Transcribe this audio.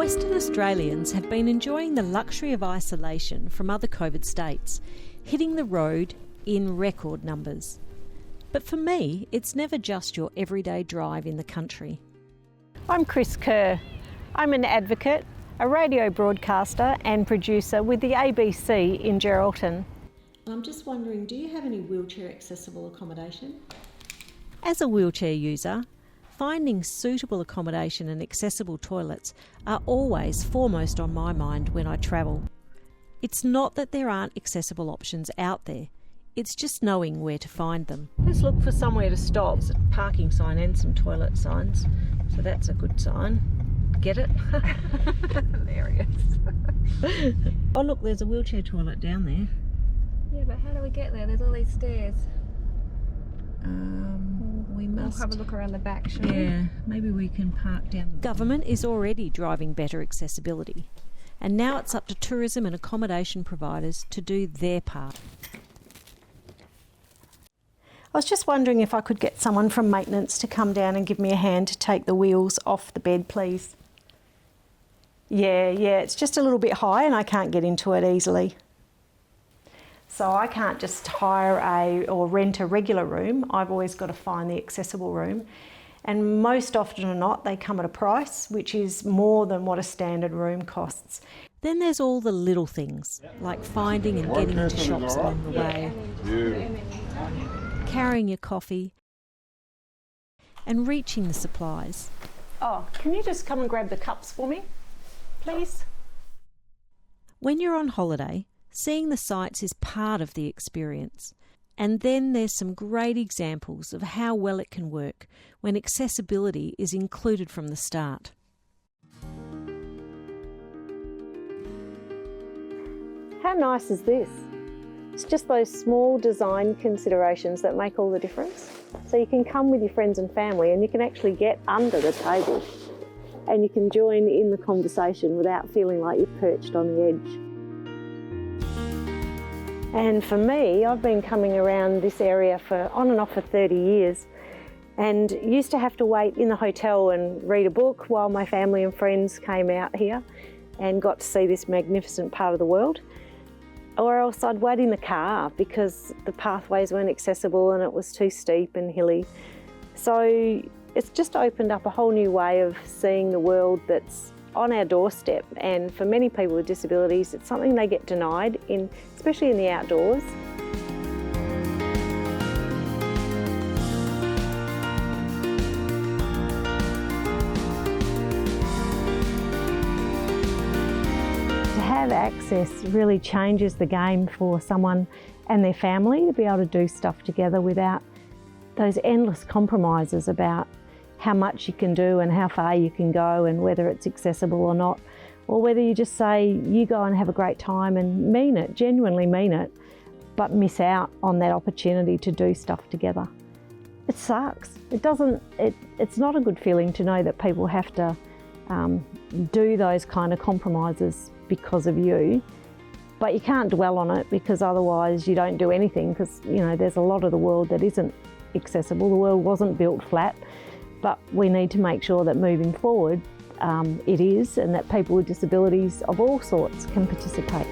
Western Australians have been enjoying the luxury of isolation from other COVID states, hitting the road in record numbers. But for me, it's never just your everyday drive in the country. I'm Chris Kerr. I'm an advocate, a radio broadcaster and producer with the ABC in Geraldton. I'm just wondering, do you have any wheelchair accessible accommodation? As a wheelchair user, finding suitable accommodation and accessible toilets are always foremost on my mind when I travel. It's not that there aren't accessible options out there, it's just knowing where to find them. Let's look for somewhere to stop. There's a parking sign and some toilet signs, so that's a good sign. Get it? There he is. Oh look, there's a wheelchair toilet down there. Yeah, but how do we get there? There's all these stairs. We must We'll have a look around the back, shall we? Yeah, maybe we can park down. Government is already driving better accessibility, and now it's up to tourism and accommodation providers to do their part. I was just wondering if I could get someone from maintenance to come down and give me a hand to take the wheels off the bed, please. Yeah, it's just a little bit high and I can't get into it easily. So I can't just hire or rent a regular room. I've always got to find the accessible room. And most often or not, they come at a price which is more than what a standard room costs. Then there's all the little things, like finding and getting into shops along the way, carrying your coffee, and reaching the supplies. Oh, can you just come and grab the cups for me, please? When you're on holiday, seeing the sights is part of the experience. And then there's some great examples of how well it can work when accessibility is included from the start. How nice is this? It's just those small design considerations that make all the difference. So you can come with your friends and family and you can actually get under the table and you can join in the conversation without feeling like you're perched on the edge. And for me, I've been coming around this area on and off for 30 years and used to have to wait in the hotel and read a book while my family and friends came out here and got to see this magnificent part of the world. Or else I'd wait in the car because the pathways weren't accessible and it was too steep and hilly. So it's just opened up a whole new way of seeing the world that's on our doorstep, and for many people with disabilities it's something they get denied, especially in the outdoors. To have access really changes the game for someone and their family to be able to do stuff together without those endless compromises about how much you can do and how far you can go and whether it's accessible or not, or whether you just say you go and have a great time and mean it, genuinely mean it, but miss out on that opportunity to do stuff together. It sucks. It's not a good feeling to know that people have to do those kind of compromises because of you, but you can't dwell on it because otherwise you don't do anything, because there's a lot of the world that isn't accessible. The world wasn't built flat. But we need to make sure that moving forward it is, and that people with disabilities of all sorts can participate.